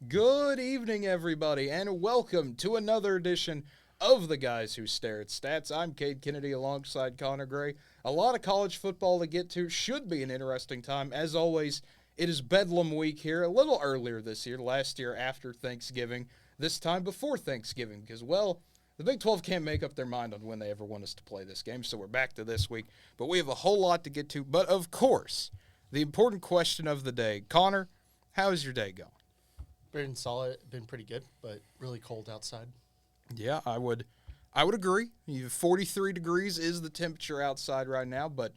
Good evening, everybody, and welcome to another edition of the Guys Who Stare at Stats. I'm Cade Kennedy alongside Connor Gray. A lot of college football to get to. Should be an interesting time. As always, it is Bedlam week here, a little earlier this year, last year after Thanksgiving, this time before Thanksgiving, because, well, the Big 12 can't make up their mind on when they ever want us to play this game, so we're back to this week. But we have a whole lot to get to. But, of course, the important question of the day. Connor, how is your day going? Been solid, been pretty good, but really cold outside. Yeah, I would agree. 43 degrees is the temperature outside right now, but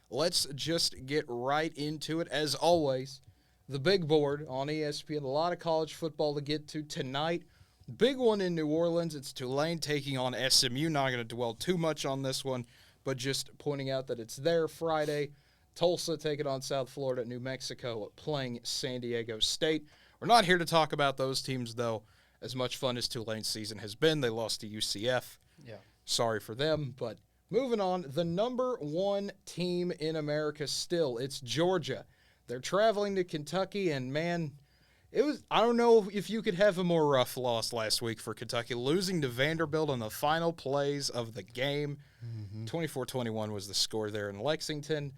let's just get right into it. As always, the big board on ESPN, a lot of college football to get to tonight. Big one in New Orleans. It's Tulane taking on SMU. Not going to dwell too much on this one, but just pointing out that it's there Friday. Tulsa taking on South Florida, New Mexico playing San Diego State. We're not here to talk about those teams, though. As much fun as Tulane's season has been, they lost to UCF. Yeah. Sorry for them, but moving on, the number one team in America still, it's Georgia. They're traveling to Kentucky, and man, I don't know if you could have a more rough loss last week for Kentucky, losing to Vanderbilt on the final plays of the game. 24-21 was the score there in Lexington,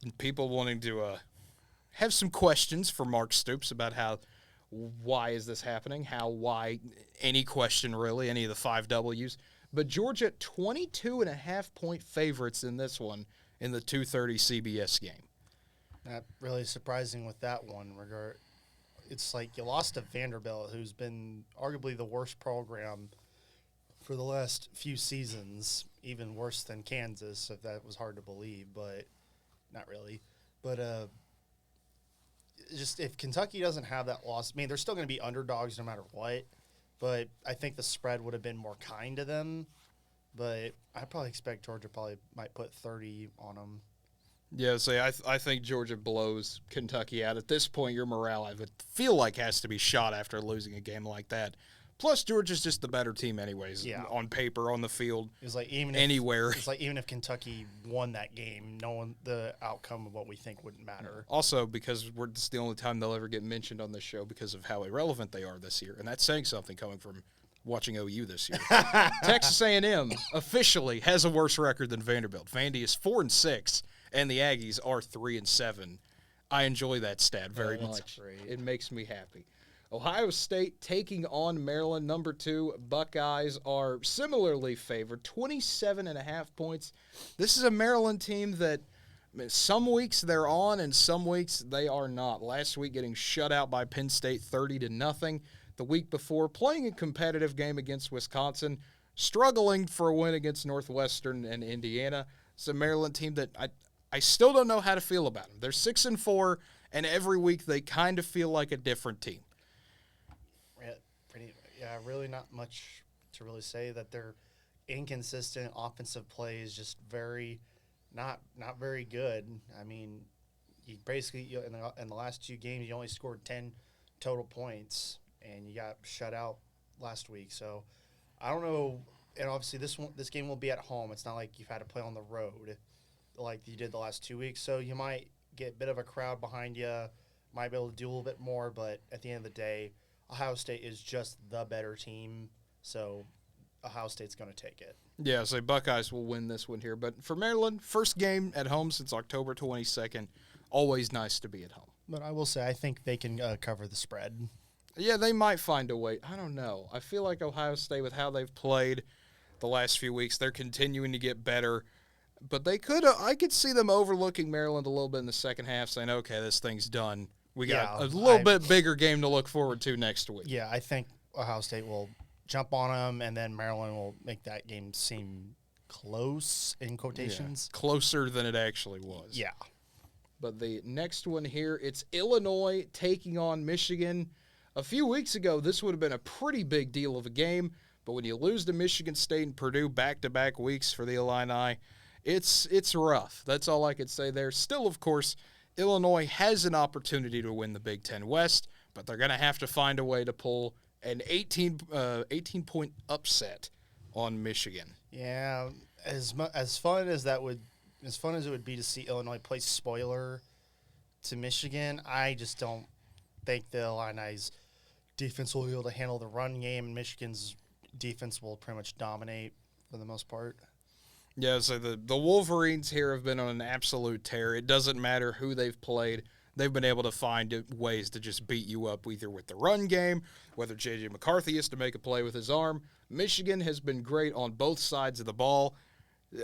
and people wanting to have some questions for Mark Stoops about why is this happening? Why, any question really, any of the 5 W's. But Georgia, 22.5-point favorites in this one in the 2:30 CBS game. Not really surprising with that one. It's like you lost to Vanderbilt, who's been arguably the worst program for the last few seasons, even worse than Kansas, if that was hard to believe, but not really. But just if Kentucky doesn't have that loss, I mean, they're still going to be underdogs no matter what, but I think the spread would have been more kind to them. But I probably expect Georgia might put 30 on them. Yeah, I think Georgia blows Kentucky out. At this point, your morale, I would feel like, has to be shot after losing a game like that. Plus, Georgia's just the better team anyways, on paper, on the field, it's like anywhere. It's like even if Kentucky won that game, the outcome of what we think wouldn't matter. Also, because it's the only time they'll ever get mentioned on this show because of how irrelevant they are this year. And that's saying something coming from watching OU this year. Texas A&M officially has a worse record than Vanderbilt. Vandy is 4-6, and the Aggies are 3-7. I enjoy that stat very much. Great. It makes me happy. Ohio State taking on Maryland. Number 2, Buckeyes are similarly favored, 27.5 points. This is a Maryland team that some weeks they're on and some weeks they are not. Last week getting shut out by Penn State 30-0. The week before playing a competitive game against Wisconsin, struggling for a win against Northwestern and Indiana. It's a Maryland team that I still don't know how to feel about them. They're 6-4, and every week they kind of feel like a different team. Really not much to really say. That they're inconsistent offensive plays, just not very good. I mean, you basically in the last 2 games you only scored 10 total points, and you got shut out last week. So I don't know. And obviously this game will be at home. It's not like you've had to play on the road like you did the last 2 weeks. So you might get a bit of a crowd behind you, might be able to do a little bit more. But at the end of the day, Ohio State is just the better team, so Ohio State's going to take it. Yeah, so Buckeyes will win this one here. But for Maryland, first game at home since October 22nd, always nice to be at home. But I will say I think they can cover the spread. Yeah, they might find a way. I don't know. I feel like Ohio State, with how they've played the last few weeks, they're continuing to get better. But I could see them overlooking Maryland a little bit in the second half, saying, okay, this thing's done. We got a little bit bigger game to look forward to next week. Yeah, I think Ohio State will jump on them, and then Maryland will make that game seem close, in quotations. Yeah, closer than it actually was. Yeah. But the next one here, it's Illinois taking on Michigan. A few weeks ago, this would have been a pretty big deal of a game, but when you lose to Michigan State and Purdue back-to-back weeks for the Illini, it's rough. That's all I could say there. Still, of course, Illinois has an opportunity to win the Big Ten West, but they're going to have to find a way to pull an 18-point upset on Michigan. Yeah, as fun as it would be to see Illinois play spoiler to Michigan, I just don't think the Illini's defense will be able to handle the run game. Michigan's defense will pretty much dominate for the most part. Yeah, so the Wolverines here have been on an absolute tear. It doesn't matter who they've played. They've been able to find ways to just beat you up, either with the run game, whether J.J. McCarthy is to make a play with his arm. Michigan has been great on both sides of the ball.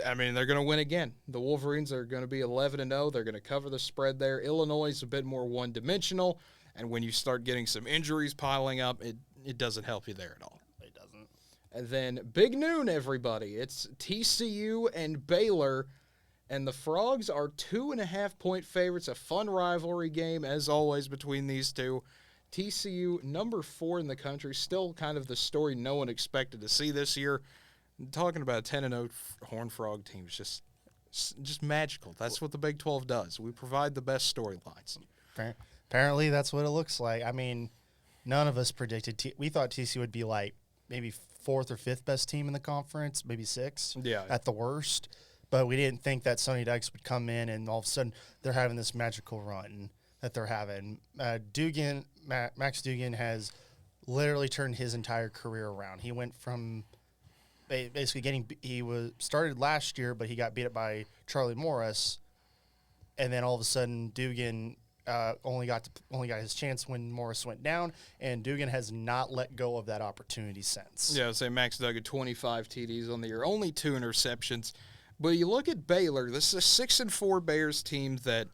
I mean, they're going to win again. The Wolverines are going to be 11-0. They're going to cover the spread there. Illinois is a bit more one-dimensional, and when you start getting some injuries piling up, it doesn't help you there at all. It doesn't. And then big noon, everybody. It's TCU and Baylor, and the Frogs are 2.5-point favorites. A fun rivalry game, as always, between these two. TCU, number 4 in the country, still kind of the story no one expected to see this year. Talking about a 10-0 Horned Frog team is just magical. That's what the Big 12 does. We provide the best storylines. Apparently, that's what it looks like. I mean, none of us predicted. We thought TCU would be like maybe 4th or 5th best team in the conference, maybe 6th at the worst. But we didn't think that Sonny Dykes would come in and all of a sudden they're having this magical run that they're having. Max Duggan has literally turned his entire career around. He went from basically started last year, but he got beat up by Charlie Morris, and then all of a sudden Duggan only got his chance when Morris went down, and Duggan has not let go of that opportunity since. Yeah, I'd say Max Duggan 25 TDs on the year, only 2 interceptions. But you look at Baylor, this is a 6-4 Bears team that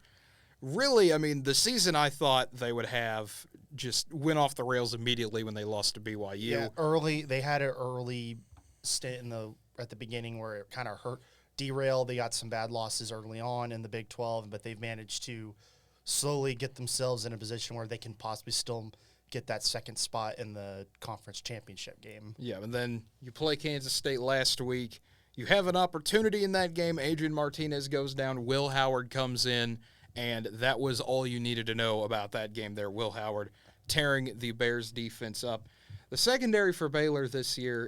really, I mean, the season I thought they would have just went off the rails immediately when they lost to BYU. Yeah, they had an early stint at the beginning where it kind of derailed. They got some bad losses early on in the Big 12, but they've managed to slowly get themselves in a position where they can possibly still get that second spot in the conference championship game. Yeah, and then you play Kansas State last week. You have an opportunity in that game. Adrian Martinez goes down. Will Howard comes in, and that was all you needed to know about that game there. Will Howard tearing the Bears defense up. The secondary for Baylor this year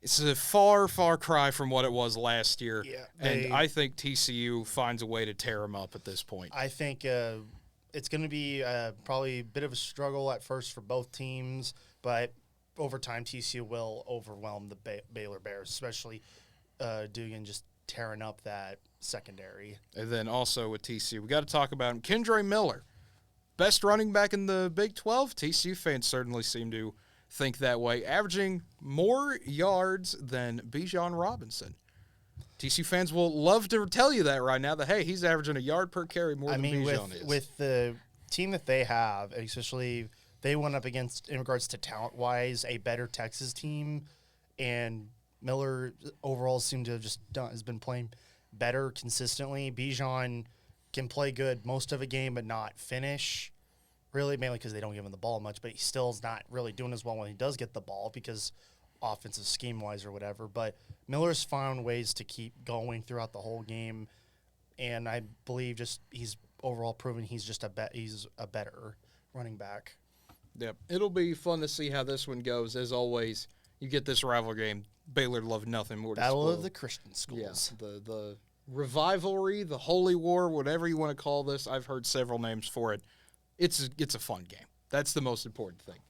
it's a far, far cry from what it was last year. Yeah, and I think TCU finds a way to tear them up at this point. I think it's going to be probably a bit of a struggle at first for both teams, but over time, TCU will overwhelm the Baylor Bears, especially Duggan just tearing up that secondary. And then also with TCU, we got to talk about him. Kendre Miller, best running back in the Big 12. TCU fans certainly seem to think that way, averaging more yards than Bijan Robinson. TCU fans will love to tell you that right now, that, hey, he's averaging a yard per carry more than Bijan is. With the team that they have, especially – they went up against, in regards to talent-wise, a better Texas team, and Miller overall seemed to have has been playing better consistently. Bijan can play good most of a game, but not finish, really, mainly because they don't give him the ball much, but he still is not really doing as well when he does get the ball because offensive scheme-wise or whatever. But Miller's found ways to keep going throughout the whole game, and I believe he's overall proven he's a better running back. Yep. It'll be fun to see how this one goes. As always, you get this rival game. Baylor love nothing more to Battle of the Christian schools. Yes, the revivalry, the holy war, whatever you want to call this. I've heard several names for it. It's a fun game. That's the most important thing.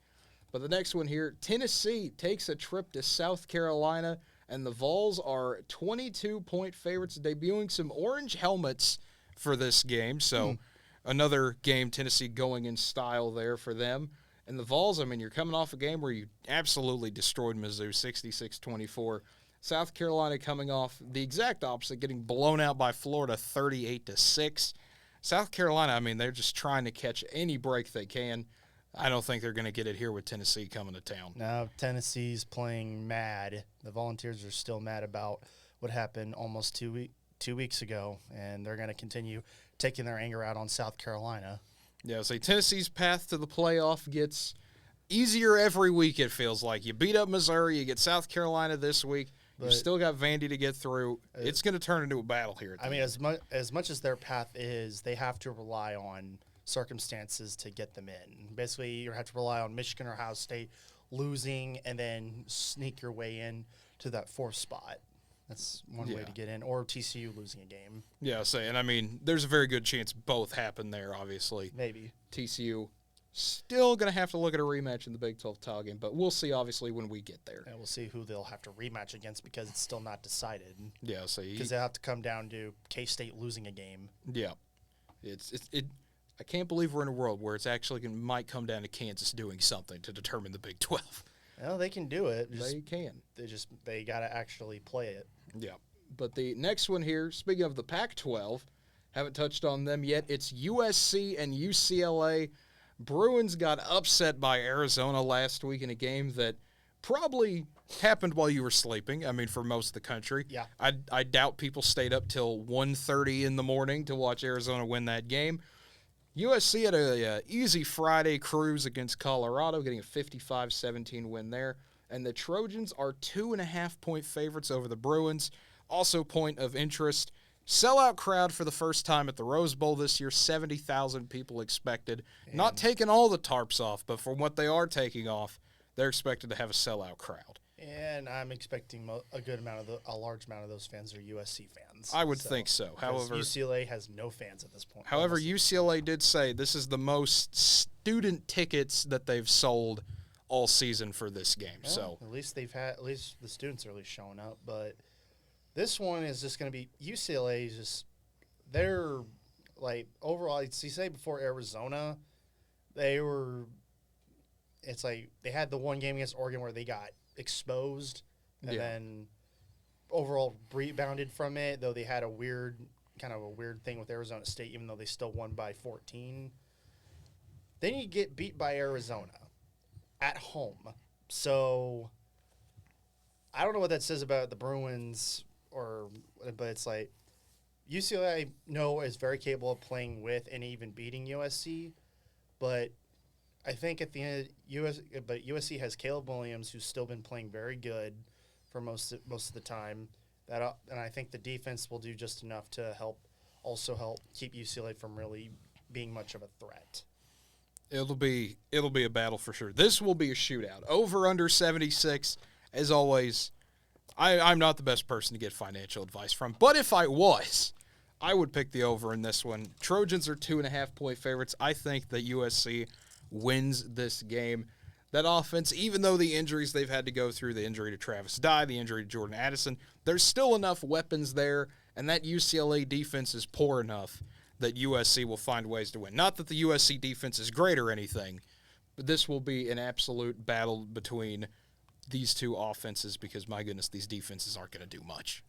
But the next one here, Tennessee takes a trip to South Carolina, and the Vols are 22-point favorites, debuting some orange helmets for this game. So another game, Tennessee going in style there for them. And the Vols, I mean, you're coming off a game where you absolutely destroyed Mizzou, 66-24. South Carolina coming off the exact opposite, getting blown out by Florida, 38-6. South Carolina, I mean, they're just trying to catch any break they can. I don't think they're going to get it here with Tennessee coming to town. Now, Tennessee's playing mad. The Volunteers are still mad about what happened almost 2 weeks ago, and they're going to continue taking their anger out on South Carolina. Yeah, so Tennessee's path to the playoff gets easier every week, it feels like. You beat up Missouri, you get South Carolina this week, you've still got Vandy to get through. It's going to turn into a battle here. I mean, as much as their path is, they have to rely on circumstances to get them in. Basically, you have to rely on Michigan or Ohio State losing and then sneak your way in to that 4th spot. That's one way to get in, or TCU losing a game. Yeah, and I mean, there's a very good chance both happen there, obviously. Maybe. TCU Still going to have to look at a rematch in the Big 12 title game, but we'll see, obviously, when we get there. And we'll see who they'll have to rematch against because it's still not decided. Yeah, so because they'll have to come down to K-State losing a game. Yeah. I can't believe we're in a world where it's actually might come down to Kansas doing something to determine the Big 12. Well, they can do it. They can. They got to actually play it. Yeah. But the next one here, speaking of the Pac-12, haven't touched on them yet. It's USC and UCLA. Bruins got upset by Arizona last week in a game that probably happened while you were sleeping. I mean, for most of the country. Yeah. I doubt people stayed up till 1:30 in the morning to watch Arizona win that game. USC had a easy Friday cruise against Colorado, getting a 55-17 win there. And the Trojans are 2.5-point favorites over the Bruins. Also, point of interest, sellout crowd for the first time at the Rose Bowl this year, 70,000 people expected. Not taking all the tarps off, but from what they are taking off, they're expected to have a sellout crowd. And I'm expecting a large amount of those fans are USC fans. I would think so. However, UCLA has no fans at this point. However, UCLA did say this is the most student tickets that they've sold all season for this game. Well, so at least the students are at least showing up. But this one is just going to be UCLA. Is just they're like overall. You say before Arizona, they were. It's like they had the one game against Oregon where they got exposed and then overall rebounded from it, though they had a weird thing with Arizona State, even though they still won by 14. Then you get beat by Arizona at home. So I don't know what that says about the Bruins, but it's like UCLA I know is very capable of playing with and even beating USC, but I think at the end, USC has Caleb Williams, who's still been playing very good for most of the time. And I think the defense will do just enough to help keep UCLA from really being much of a threat. It'll be a battle for sure. This will be a shootout. Over under 76. As always, I'm not the best person to get financial advice from, but if I was, I would pick the over in this one. Trojans are 2.5-point favorites. I think that USC wins this game. That offense, even though the injuries they've had to go through, the injury to Travis Dye, the injury to Jordan Addison, there's still enough weapons there, and that UCLA defense is poor enough that USC will find ways to win. Not that the USC defense is great or anything, but this will be an absolute battle between these two offenses because, my goodness, these defenses aren't going to do much.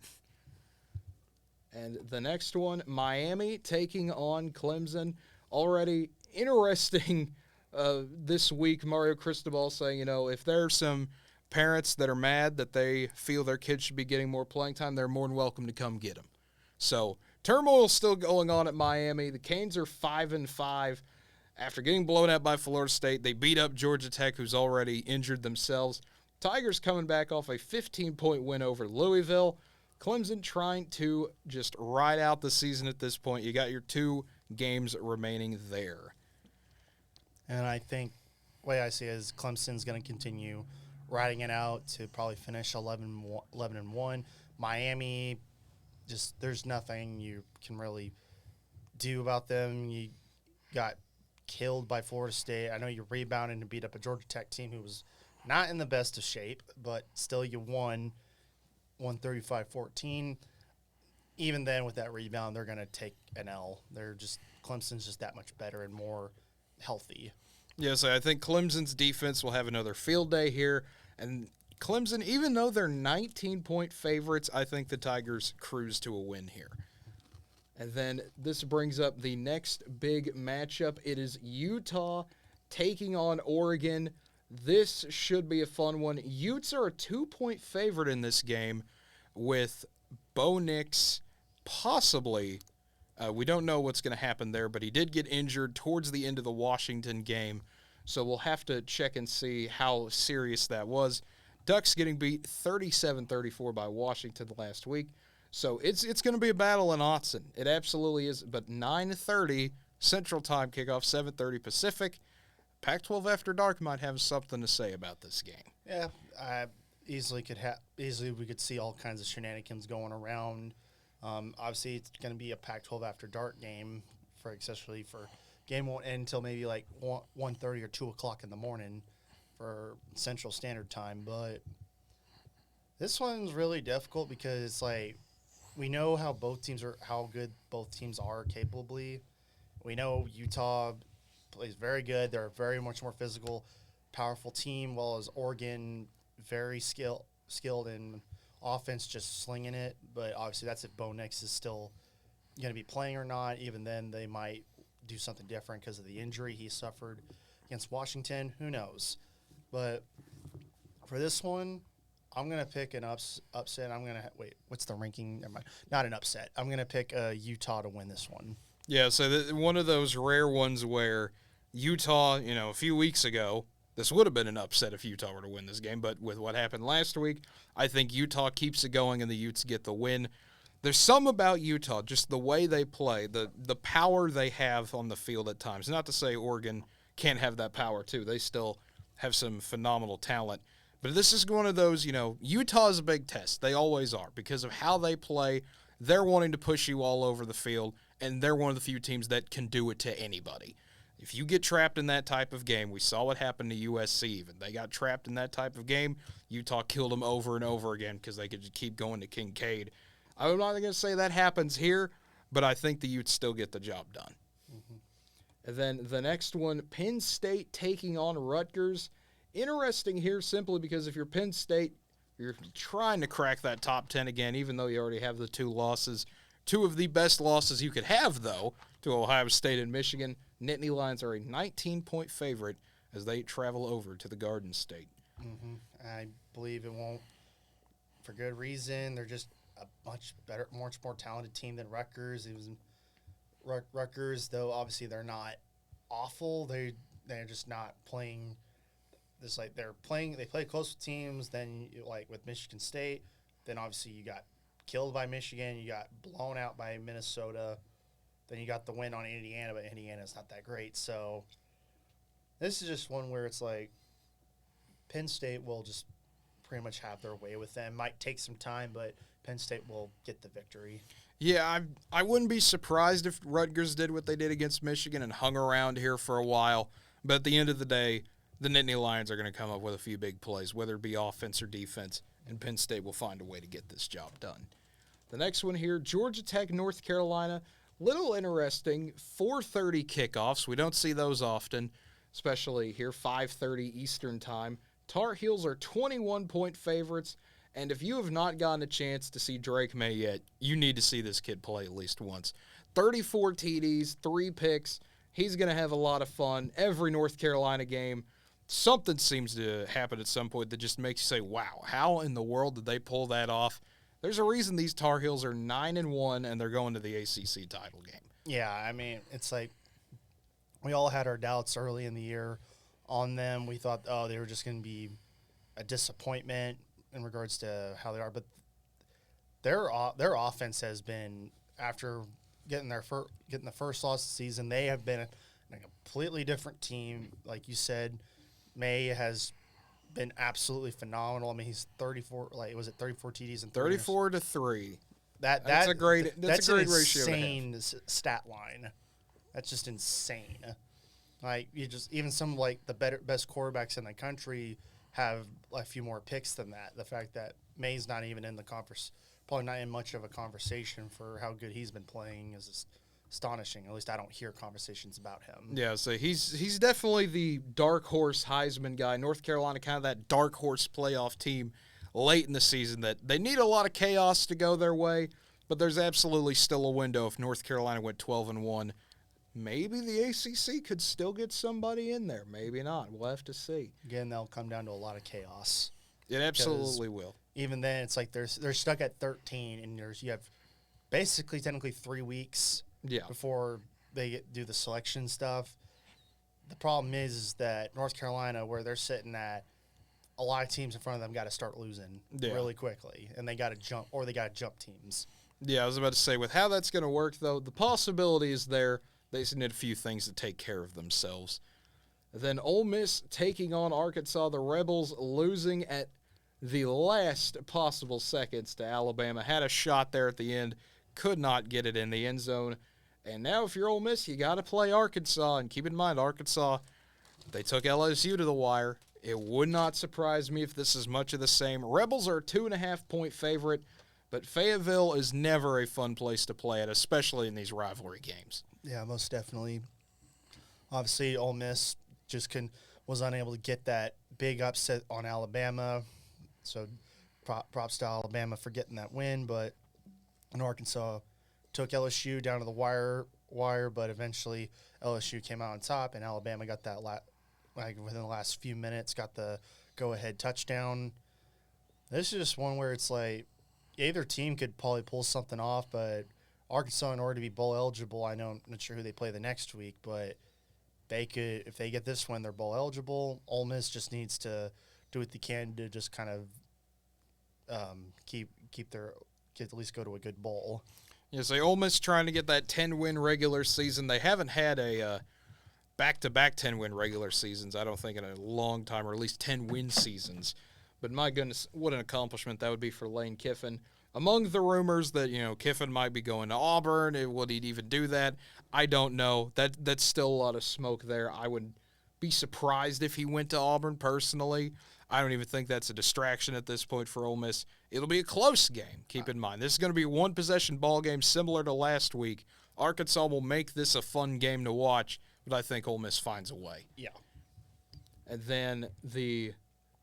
And the next one, Miami taking on Clemson. Already interesting this week, Mario Cristobal saying, if there are some parents that are mad that they feel their kids should be getting more playing time, they're more than welcome to come get them. So turmoil's still going on at Miami. The Canes are 5-5. After getting blown out by Florida State, they beat up Georgia Tech, who's already injured themselves. Tigers coming back off a 15-point win over Louisville. Clemson trying to just ride out the season at this point. You got your 2 games remaining there. And I think the way I see it is Clemson's going to continue riding it out to probably finish 11-1. Miami, just there's nothing you can really do about them. You got killed by Florida State. I know you rebounded and beat up a Georgia Tech team who was not in the best of shape, but still you won 135-14. Even then, with that rebound, they're going to take an L. Clemson's just that much better and more healthy. Yes, I think Clemson's defense will have another field day here. And Clemson, even though they're 19-point favorites, I think the Tigers cruise to a win here. And then this brings up the next big matchup. It is Utah taking on Oregon. This should be a fun one. Utes are a 2-point favorite in this game with Bo Nix possibly. We don't know what's going to happen there, but he did get injured towards the end of the Washington game, so we'll have to check and see how serious that was. Ducks getting beat 37-34 by Washington last week, so it's going to be a battle in Autzen. It absolutely is, but 9:30 Central Time kickoff, 7:30 Pacific. Pac-12 After Dark might have something to say about this game. Yeah, easily we could see all kinds of shenanigans going around. Obviously, it's going to be a Pac-12 After Dark game, especially for game won't end until maybe like 1:30 or 2 o'clock in the morning for Central Standard Time. But this one's really difficult because it's like we know how good both teams are capably. We know Utah plays very good. They're a very much more physical, powerful team, while as Oregon very skilled in offense, just slinging it. But obviously that's if Bo Nix is still going to be playing or not. Even then, they might do something different because of the injury he suffered against Washington. Who knows? But for this one, I'm going to pick an upset. I'm going to wait. What's the ranking? Never mind. Not an upset. I'm going to pick Utah to win this one. Yeah, so one of those rare ones where Utah, a few weeks ago, this would have been an upset if Utah were to win this game, but with what happened last week, I think Utah keeps it going and the Utes get the win. There's some about Utah, just the way they play, the power they have on the field at times. Not to say Oregon can't have that power too. They still have some phenomenal talent. But this is one of those, Utah is a big test. They always are because of how they play. They're wanting to push you all over the field, and they're one of the few teams that can do it to anybody. If you get trapped in that type of game, we saw what happened to USC even. They got trapped in that type of game. Utah killed them over and over again because they could just keep going to Cade. I'm not going to say that happens here, but I think the Utes still get the job done. Mm-hmm. And then the next one, Penn State taking on Rutgers. Interesting here simply because if you're Penn State, you're trying to crack that top 10 again, even though you already have the two losses. Two of the best losses you could have, though, to Ohio State and Michigan. Nittany Lions are a 19-point favorite as they travel over to the Garden State. Mm-hmm. I believe it won't, for good reason. They're just a much better, much more talented team than Rutgers. It was Rutgers, though obviously they're not awful. They're just not playing. This like they play close with teams. Then like with Michigan State, then obviously you got killed by Michigan. You got blown out by Minnesota. Then you got the win on Indiana, but Indiana's not that great. So this is just one where it's like Penn State will just pretty much have their way with them. Might take some time, but Penn State will get the victory. Yeah, I wouldn't be surprised if Rutgers did what they did against Michigan and hung around here for a while. But at the end of the day, the Nittany Lions are going to come up with a few big plays, whether it be offense or defense, and Penn State will find a way to get this job done. The next one here, Georgia Tech, North Carolina. Little interesting, 4:30 kickoffs. We don't see those often, especially here, 5:30 Eastern time. Tar Heels are 21-point favorites, and if you have not gotten a chance to see Drake May yet, you need to see this kid play at least once. 34 TDs, 3 picks. He's going to have a lot of fun. Every North Carolina game, something seems to happen at some point that just makes you say, wow, how in the world did they pull that off? There's a reason these Tar Heels are 9-1 and they're going to the ACC title game. Yeah, I mean, it's like we all had our doubts early in the year on them. We thought, they were just going to be a disappointment in regards to how they are. But their offense has been, after getting the first loss of the season, they have been a completely different team. Like you said, May has been absolutely phenomenal. I mean, he's 34. Like, was it 34 TDs and 34 to 3? That's a great ratio. Insane stat line. That's just insane. Like even some like the best quarterbacks in the country have a few more picks than that. The fact that May's not even in the conference, probably not in much of a conversation for how good he's been playing is astonishing. At least I don't hear conversations about him. Yeah, so he's definitely the dark horse Heisman guy. North Carolina, kind of that dark horse playoff team late in the season that they need a lot of chaos to go their way, but there's absolutely still a window if North Carolina went 12-1. Maybe the ACC could still get somebody in there. Maybe not. We'll have to see. Again, that'll come down to a lot of chaos. It absolutely will. Even then, it's like they're stuck at 13, and you have basically technically 3 weeks before they do the selection stuff. The problem is that North Carolina, where they're sitting at, a lot of teams in front of them got to start losing really quickly, and they got to jump, or they got to jump teams. Yeah, I was about to say, with how that's going to work, though, the possibility is there. They just need a few things to take care of themselves. Then Ole Miss taking on Arkansas, the Rebels losing at the last possible seconds to Alabama. Had a shot there at the end, could not get it in the end zone. And now if you're Ole Miss, you got to play Arkansas. And keep in mind, Arkansas, they took LSU to the wire. It would not surprise me if this is much of the same. Rebels are a 2.5-point favorite, but Fayetteville is never a fun place to play at, especially in these rivalry games. Yeah, most definitely. Obviously, Ole Miss just was unable to get that big upset on Alabama. So props to Alabama for getting that win. But in Arkansas, took LSU down to the wire, but eventually LSU came out on top, and Alabama got that within the last few minutes, got the go-ahead touchdown. This is just one where it's like either team could probably pull something off, but Arkansas, in order to be bowl eligible, I know I'm not sure who they play the next week, but they could, if they get this win, they're bowl eligible. Ole Miss just needs to do what they can to just kind of at least go to a good bowl. Yeah, so Ole Miss trying to get that 10-win regular season. They haven't had a back-to-back 10-win regular seasons, I don't think, in a long time, or at least 10-win seasons. But my goodness, what an accomplishment that would be for Lane Kiffin. Among the rumors that, Kiffin might be going to Auburn, would he even do that? I don't know. That's still a lot of smoke there. I would be surprised if he went to Auburn personally. I don't even think that's a distraction at this point for Ole Miss. It'll be a close game, keep in mind. This is going to be a one-possession ball game similar to last week. Arkansas will make this a fun game to watch, but I think Ole Miss finds a way. Yeah. And then the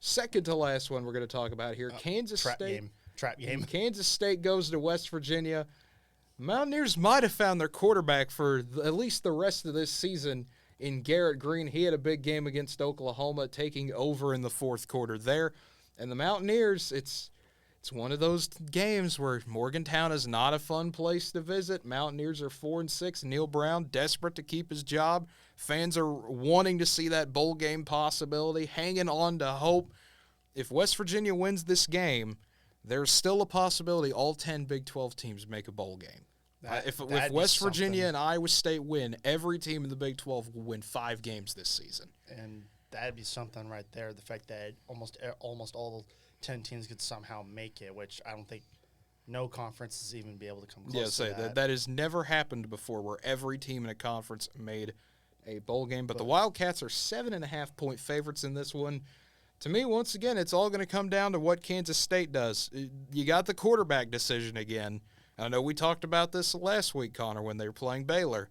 second to last one we're going to talk about here, Kansas State. Trap game. Kansas State goes to West Virginia. Mountaineers might have found their quarterback for at least the rest of this season in Garrett Green. He had a big game against Oklahoma, taking over in the fourth quarter there. And the Mountaineers, it's one of those games where Morgantown is not a fun place to visit. Mountaineers are 4-6. Neil Brown desperate to keep his job. Fans are wanting to see that bowl game possibility, hanging on to hope. If West Virginia wins this game, there's still a possibility all 10 Big 12 teams make a bowl game. If West Virginia and Iowa State win, every team in the Big 12 will win 5 games this season. And that'd be something right there, the fact that almost all 10 teams could somehow make it, which I don't think no conferences even be able to come close to that. That has never happened before, where every team in a conference made a bowl game. But the Wildcats are 7.5-point favorites in this one. To me, once again, it's all going to come down to what Kansas State does. You got the quarterback decision again. I know we talked about this last week, Connor, when they were playing Baylor.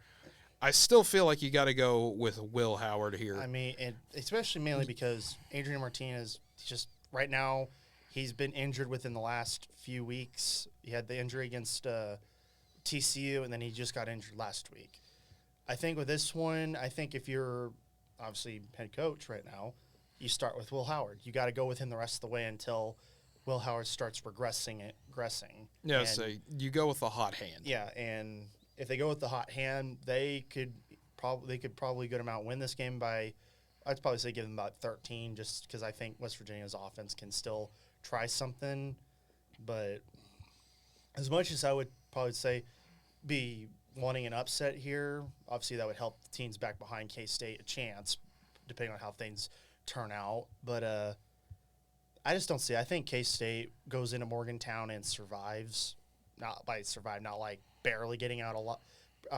I still feel like you got to go with Will Howard here. I mean, and especially mainly because Adrian Martinez, just right now, he's been injured within the last few weeks. He had the injury against TCU, and then he just got injured last week. I think with this one, if you're obviously head coach right now, you start with Will Howard. You got to go with him the rest of the way until Will Howard starts regressing. Yeah, so you go with the hot hand. Yeah, and if they go with the hot hand, they could probably good amount win this game by, I'd probably say give them about 13, just because I think West Virginia's offense can still try something. But as much as I would probably say be wanting an upset here, obviously that would help the teams back behind K-State a chance, depending on how things turn out. But I just don't see. I think K-State goes into Morgantown and survives. Not like barely getting out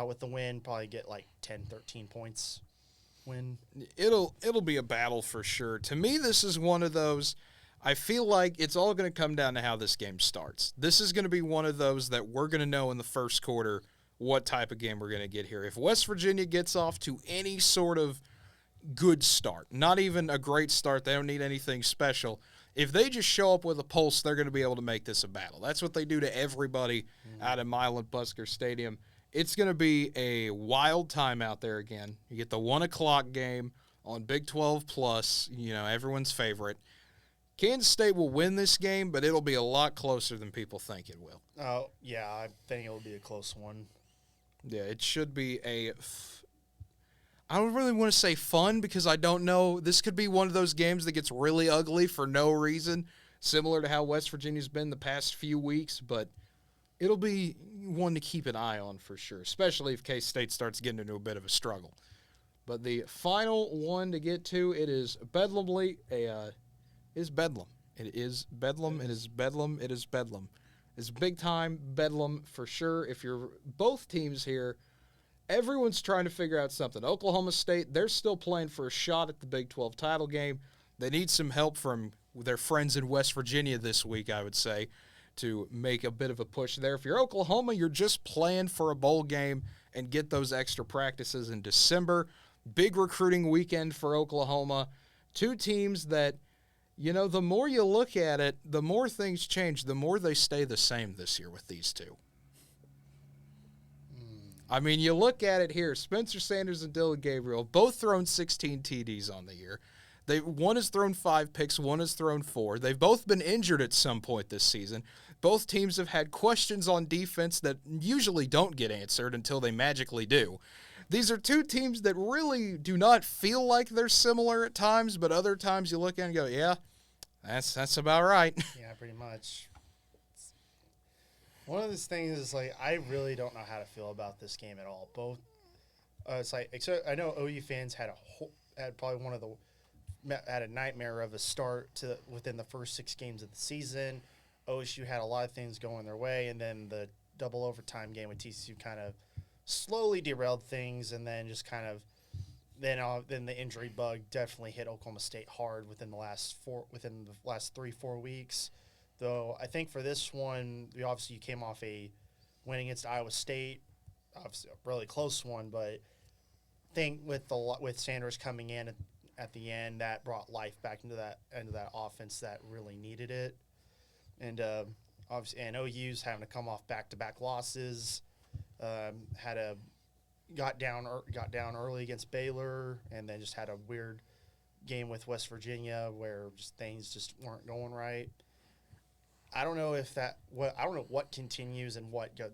with the win. Probably get like 10, 13 points win. It'll be a battle for sure. To me, this is one of those. I feel like it's all going to come down to how this game starts. This is going to be one of those that we're going to know in the first quarter what type of game we're going to get here. If West Virginia gets off to any sort of good start, not even a great start, they don't need anything special. If they just show up with a pulse, they're going to be able to make this a battle. That's what they do to everybody out at Milan-Busker Stadium. It's going to be a wild time out there again. You get the 1 o'clock game on Big 12 Plus, everyone's favorite. Kansas State will win this game, but it'll be a lot closer than people think it will. Oh, yeah, I think it'll be a close one. Yeah, it should be I don't really want to say fun because I don't know. This could be one of those games that gets really ugly for no reason, similar to how West Virginia's been the past few weeks, but it'll be one to keep an eye on for sure, especially if K-State starts getting into a bit of a struggle. But the final one to get to, it is Bedlam. It is Bedlam. It is Bedlam. It is Bedlam. It is Bedlam. It's big-time Bedlam for sure. If you're both teams here, everyone's trying to figure out something. Oklahoma State, they're still playing for a shot at the Big 12 title game. They need some help from their friends in West Virginia this week, I would say, to make a bit of a push there. If you're Oklahoma, you're just playing for a bowl game and get those extra practices in December. Big recruiting weekend for Oklahoma. Two teams that, the more you look at it, the more things change, the more they stay the same this year with these two. I mean, you look at it here, Spencer Sanders and Dylan Gabriel, both thrown 16 TDs on the year. One has thrown 5 picks, one has thrown 4. They've both been injured at some point this season. Both teams have had questions on defense that usually don't get answered until they magically do. These are two teams that really do not feel like they're similar at times, but other times you look at it and go, yeah, that's about right. Yeah, pretty much. One of those things is, I really don't know how to feel about this game at all. Both, except I know OU fans had probably had a nightmare of a start to within the first 6 games of the season. OSU had a lot of things going their way, and then the double overtime game with TCU kind of slowly derailed things, and then just kind of then the injury bug definitely hit Oklahoma State hard within the last 3-4 weeks. Though I think for this one, you came off a win against Iowa State, obviously a really close one, but I think with Sanders coming in at the end, that brought life back into that offense that really needed it, and obviously, and OU's having to come off back-to-back losses. Got down early against Baylor, and then just had a weird game with West Virginia where things just weren't going right. I don't know I don't know what continues and what goes.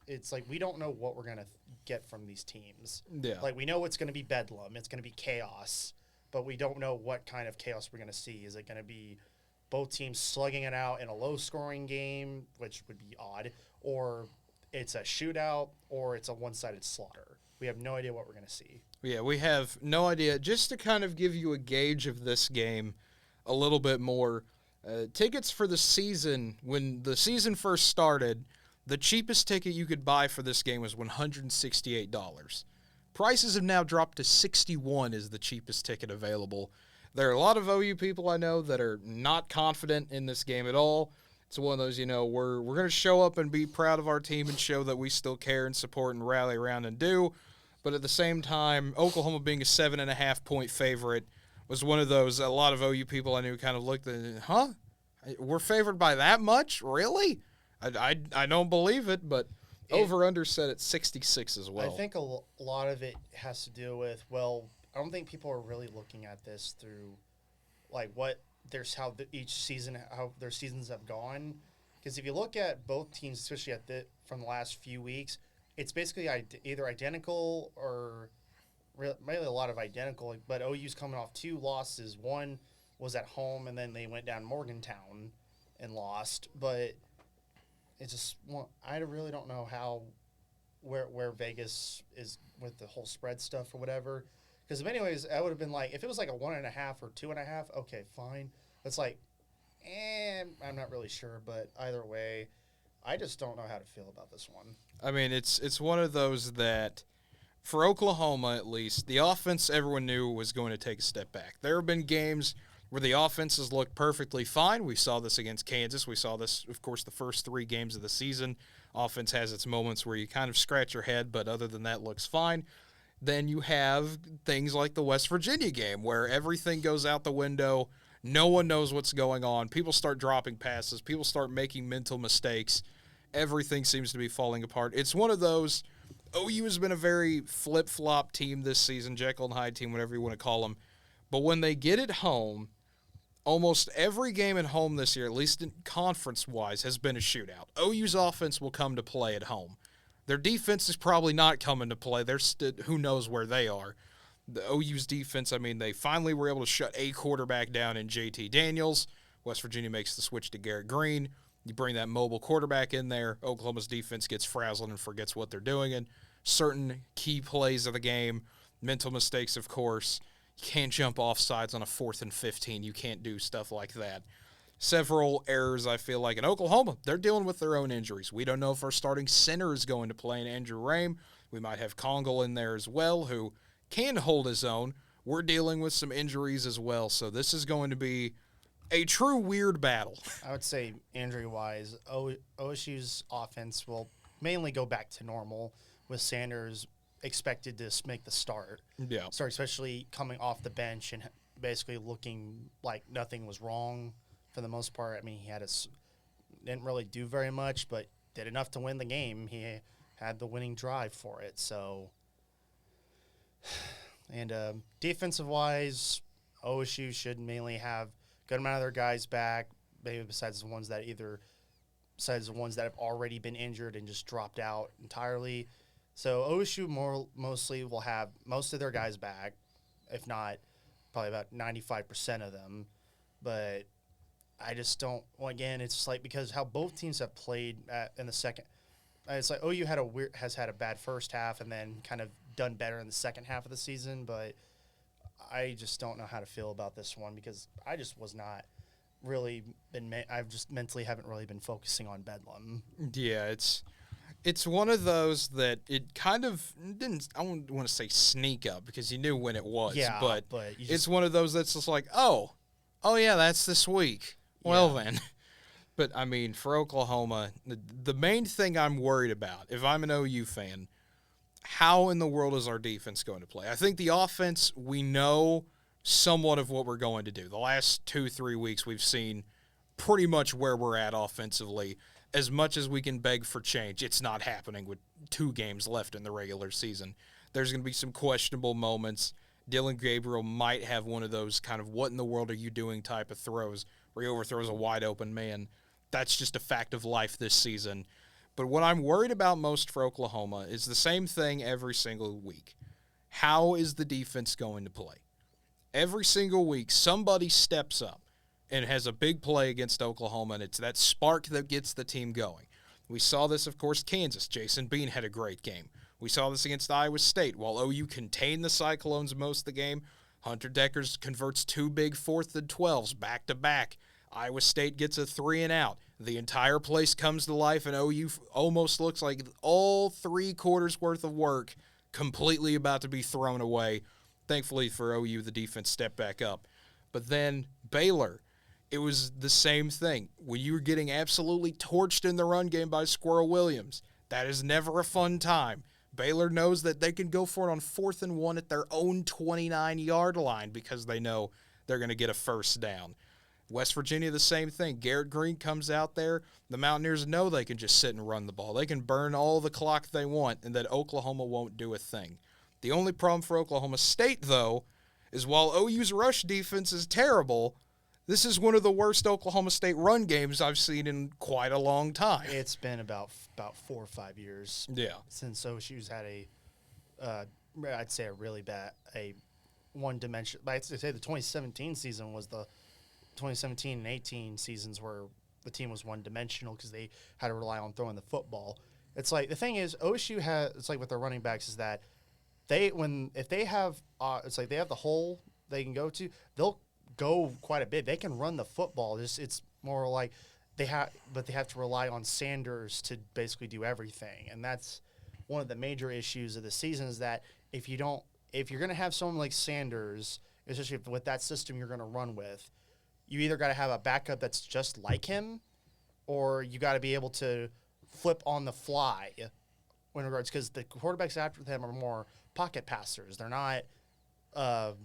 It's we don't know what we're gonna get from these teams. Yeah. We know it's gonna be bedlam. It's gonna be chaos, but we don't know what kind of chaos we're gonna see. Is it gonna be both teams slugging it out in a low-scoring game, which would be odd, or it's a shootout, or it's a one-sided slaughter? We have no idea what we're going to see. Yeah, we have no idea. Just to kind of give you a gauge of this game a little bit more, tickets for the season, when the season first started, the cheapest ticket you could buy for this game was $168. Prices have now dropped to $61 is the cheapest ticket available. There are a lot of OU people I know that are not confident in this game at all. It's one of those, we're going to show up and be proud of our team and show that we still care and support and rally around and do. But at the same time, Oklahoma being a 7.5-point favorite was one of those, a lot of OU people I knew kind of looked at, we're favored by that much? Really? I don't believe it, but over-under set at 66 as well. I think a lot of it has to do with, I don't think people are really looking at this through, how their seasons have gone. Because if you look at both teams, especially from the last few weeks, it's basically either identical or really a lot of identical. But OU's coming off 2 losses. One was at home, and then they went down Morgantown and lost. But it's just I really don't know where Vegas is with the whole spread stuff or whatever. Because in many ways, I would have been if it was a 1.5 or 2.5, okay, fine. It's I'm not really sure, but either way, I just don't know how to feel about this one. I mean, it's one of those that, for Oklahoma at least, the offense everyone knew was going to take a step back. There have been games where the offenses looked perfectly fine. We saw this against Kansas. We saw this, of course, the first 3 games of the season. Offense has its moments where you kind of scratch your head, but other than that, looks fine. Then you have things like the West Virginia game where everything goes out the window. No one knows what's going on. People start dropping passes. People start making mental mistakes. Everything seems to be falling apart. It's one of those, OU has been a very flip-flop team this season, Jekyll and Hyde team, whatever you want to call them. But when they get it home, almost every game at home this year, at least conference-wise, has been a shootout. OU's offense will come to play at home. Their defense is probably not coming to play. Who knows where they are. The OU's defense, they finally were able to shut a quarterback down in JT Daniels. West Virginia makes the switch to Garrett Green. You bring that mobile quarterback in there, Oklahoma's defense gets frazzled and forgets what they're doing. And certain key plays of the game, mental mistakes, of course. You can't jump off sides on a 4th and 15. You can't do stuff like that. Several errors, I feel like. In Oklahoma, they're dealing with their own injuries. We don't know if our starting center is going to play in Andrew Rame. We might have Kongal in there as well, who can hold his own. We're dealing with some injuries as well, so this is going to be a true weird battle. I would say injury-wise, OSU's offense will mainly go back to normal with Sanders expected to make the start. Yeah. Start especially coming off the bench and basically looking like nothing was wrong for the most part. I mean, didn't really do very much, but did enough to win the game. He had the winning drive for it. So, and defensive-wise, OSU should mainly have good amount of their guys back, maybe besides the ones that have already been injured and just dropped out entirely. So OSU mostly will have most of their guys back, if not probably about 95% of them. But I just don't. Well, again, it's like because how both teams have played in the second. It's like OU has had a bad first half and then kind of done better in the second half of the season, but I just don't know how to feel about this one because I just was not really I've just mentally haven't really been focusing on Bedlam. Yeah, it's one of those that it kind of didn't, I don't want to say sneak up because you knew when it was, Yeah, but it's one of those that's just like, oh yeah, that's this week. Well then. But, I mean, for Oklahoma, the main thing I'm worried about, if I'm an OU fan, how in the world is our defense going to play? I think the offense, we know somewhat of what we're going to do. The last 2-3 weeks we've seen pretty much where we're at offensively. As much as we can beg for change, it's not happening with 2 games left in the regular season. There's going to be some questionable moments. Dylan Gabriel might have one of those kind of what in the world are you doing type of throws where he overthrows a wide open man. That's just a fact of life this season. But what I'm worried about most for Oklahoma is the same thing every single week. How is the defense going to play? Every single week, somebody steps up and has a big play against Oklahoma, and it's that spark that gets the team going. We saw this, of course, Kansas. Jason Bean had a great game. We saw this against Iowa State. While OU contained the Cyclones most of the game, Hunter Deckers converts 2 big 4th and 12s back-to-back. Iowa State gets a 3-and-out. The entire place comes to life, and OU almost looks like all 3 quarters worth of work completely about to be thrown away. Thankfully for OU, the defense stepped back up. But then Baylor, it was the same thing. When you were getting absolutely torched in the run game by Squirrel Williams, that is never a fun time. Baylor knows that they can go for it on 4th and 1 at their own 29-yard line because they know they're going to get a first down. West Virginia, the same thing. Garrett Green comes out there. The Mountaineers know they can just sit and run the ball. They can burn all the clock they want, and that Oklahoma won't do a thing. The only problem for Oklahoma State, though, is while OU's rush defense is terrible, this is one of the worst Oklahoma State run games I've seen in quite a long time. It's been about 4 or 5 years since OSU's had I'd say a really bad, one-dimension. I'd say the 2017 season was the 2017 and 18 seasons where the team was one-dimensional because they had to rely on throwing the football. It's like the thing is OSU has. It's like with their running backs is that if they have it's like they have the hole they can go to, they'll go quite a bit. They can run the football. It's more like they have to rely on Sanders to basically do everything, and that's one of the major issues of the season is that if you're going to have someone like Sanders, especially with that system you're going to run with, you either got to have a backup that's just like him, or you got to be able to flip on the fly in regards because the quarterbacks after them are more pocket passers. They're not a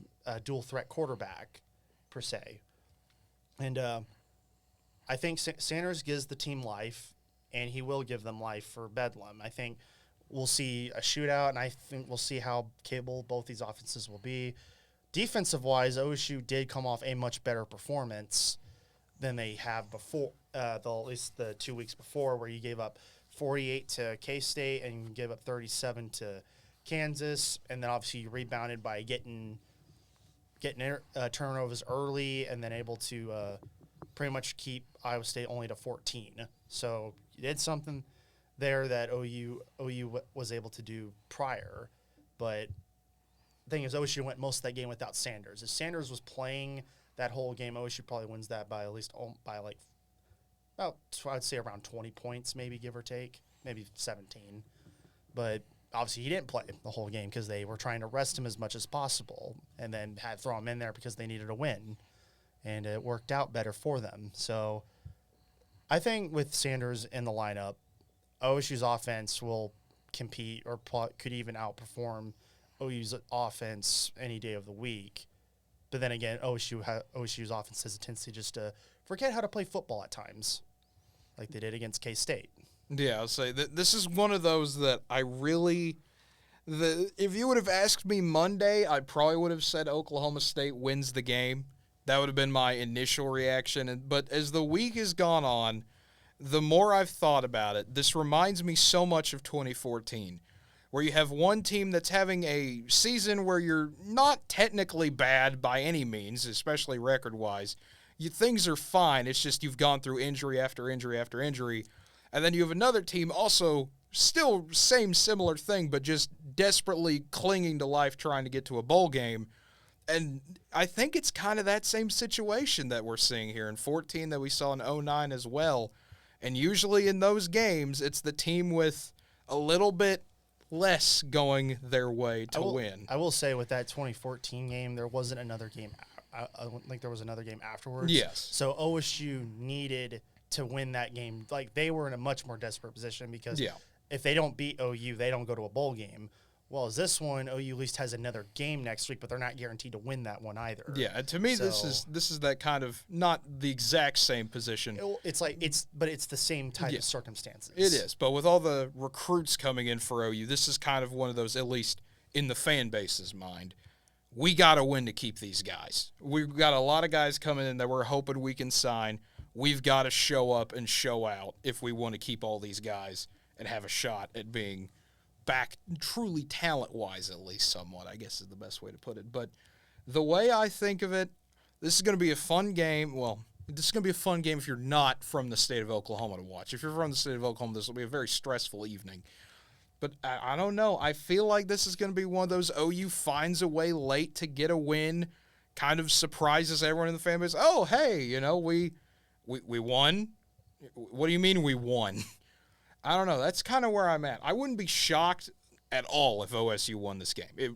dual threat quarterback per se. And I think Sanders gives the team life, and he will give them life for Bedlam. I think we'll see a shootout, and I think we'll see how capable both these offenses will be. Defensive-wise, OSU did come off a much better performance than they have before, at least the 2 weeks before, where you gave up 48 to K-State and you gave up 37 to Kansas, and then obviously you rebounded by getting turnovers early and then able to pretty much keep Iowa State only to 14. So you did something there that OU was able to do prior, but the thing is OSU went most of that game without Sanders. If Sanders was playing that whole game, OSU probably wins that by at least I'd say around 20 points, maybe give or take, maybe 17. But obviously he didn't play the whole game because they were trying to rest him as much as possible and then had throw him in there because they needed a win. And it worked out better for them. So I think with Sanders in the lineup, OSU's offense will compete or could even outperform OU's offense any day of the week. But then again, OSU's offense has a tendency just to forget how to play football at times, like they did against K-State. Yeah, I'll say that this is one of those that I really if you would have asked me Monday, I probably would have said Oklahoma State wins the game. That would have been my initial reaction. But as the week has gone on, the more I've thought about it, this reminds me so much of 2014, where you have one team that's having a season where you're not technically bad by any means, especially record-wise. Things are fine. It's just you've gone through injury after injury after injury. And then you have another team also still same similar thing, but just desperately clinging to life trying to get to a bowl game. And I think it's kind of that same situation that we're seeing here in 14 that we saw in 09 as well. And usually in those games, it's the team with a little bit less going their way to win. I will say with that 2014 game, there wasn't another game. I don't think there was another game afterwards. Yes. So OSU needed to win that game. Like, they were in a much more desperate position because if they don't beat OU, they don't go to a bowl game. Well, as this one, OU at least has another game next week, but they're not guaranteed to win that one either. Yeah, to me, this is that kind of not the exact same position. But it's the same type of circumstances. It is, but with all the recruits coming in for OU, this is kind of one of those, at least in the fan base's mind, we got to win to keep these guys. We've got a lot of guys coming in that we're hoping we can sign. We've got to show up and show out if we want to keep all these guys and have a shot at being back truly talent-wise, at least somewhat, I guess is the best way to put it. But the way I think of it, this is going to be a fun game. Well, this is going to be a fun game if you're not from the state of Oklahoma to watch. If you're from the state of Oklahoma, this will be a very stressful evening. But I don't know. I feel like this is going to be one of those OU finds a way late to get a win, kind of surprises everyone in the fan base. Oh, hey, we won? What do you mean we won? I don't know. That's kind of where I'm at. I wouldn't be shocked at all if OSU won this game. It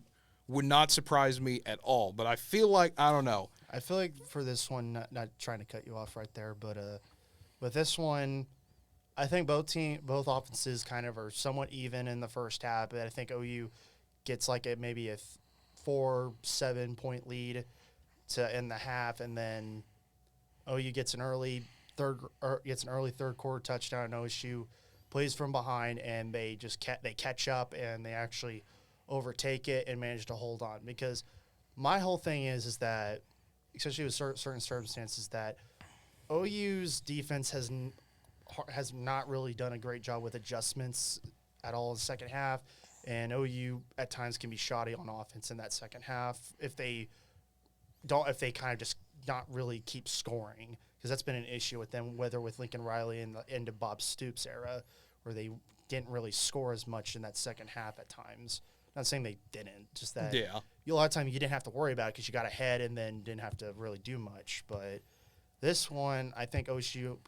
would not surprise me at all. But I feel like, I don't know. I feel like for this one, not trying to cut you off right there, but with this one, I think both offenses kind of are somewhat even in the first half. But I think OU gets like maybe a 4-7 point lead to end the half, and then OU gets an early third quarter touchdown, and OSU plays from behind, and they just they catch up and they actually overtake it and manage to hold on. Because my whole thing is that, especially with certain circumstances, that OU's defense has not really done a great job with adjustments at all in the second half, and OU at times can be shoddy on offense in that second half if they kind of just not really keep scoring, because that's been an issue with them, whether with Lincoln Riley and the end of Bob Stoops' era, where they didn't really score as much in that second half at times. Not saying they didn't, just that a lot of times you didn't have to worry about it because you got ahead and then didn't have to really do much. But this one, I think OSU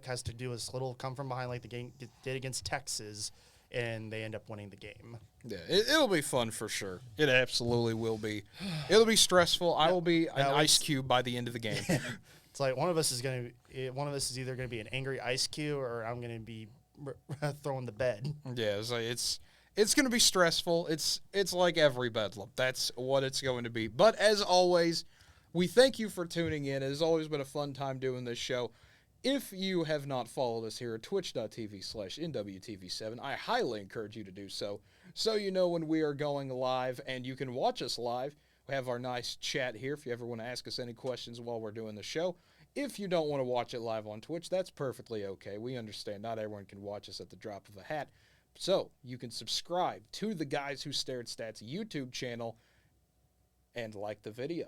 has to do as little come from behind like the game did against Texas, and they end up winning the game. Yeah, it'll be fun for sure. It absolutely will be. It'll be stressful. I will be an ice cube by the end of the game. It's like one of us is either going to be an angry ice cube, or I'm going to be throwing the bed. Yeah, it's going to be stressful. It's like every bedlam. That's what it's going to be. But as always, we thank you for tuning in. It has always been a fun time doing this show. If you have not followed us here at twitch.tv/NWTV7, I highly encourage you to do so you know when we are going live, and you can watch us live. We have our nice chat here if you ever want to ask us any questions while we're doing the show. If you don't want to watch it live on Twitch, that's perfectly okay. We understand not everyone can watch us at the drop of a hat. So you can subscribe to the Guys Who Stare at Stats YouTube channel and like the video.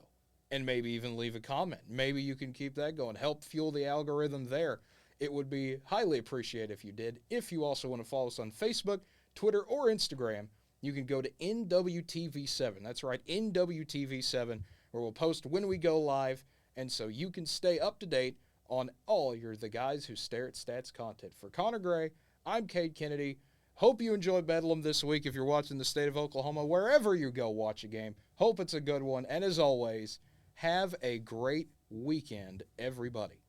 And maybe even leave a comment. Maybe you can keep that going. Help fuel the algorithm there. It would be highly appreciated if you did. If you also want to follow us on Facebook, Twitter, or Instagram, you can go to NWTV7. That's right, NWTV7, where we'll post when we go live, and so you can stay up to date on all the Guys Who Stare at Stats content. For Connor Gray, I'm Cade Kennedy. Hope you enjoy Bedlam this week if you're watching the state of Oklahoma, wherever you go watch a game. Hope it's a good one. And as always, have a great weekend, everybody.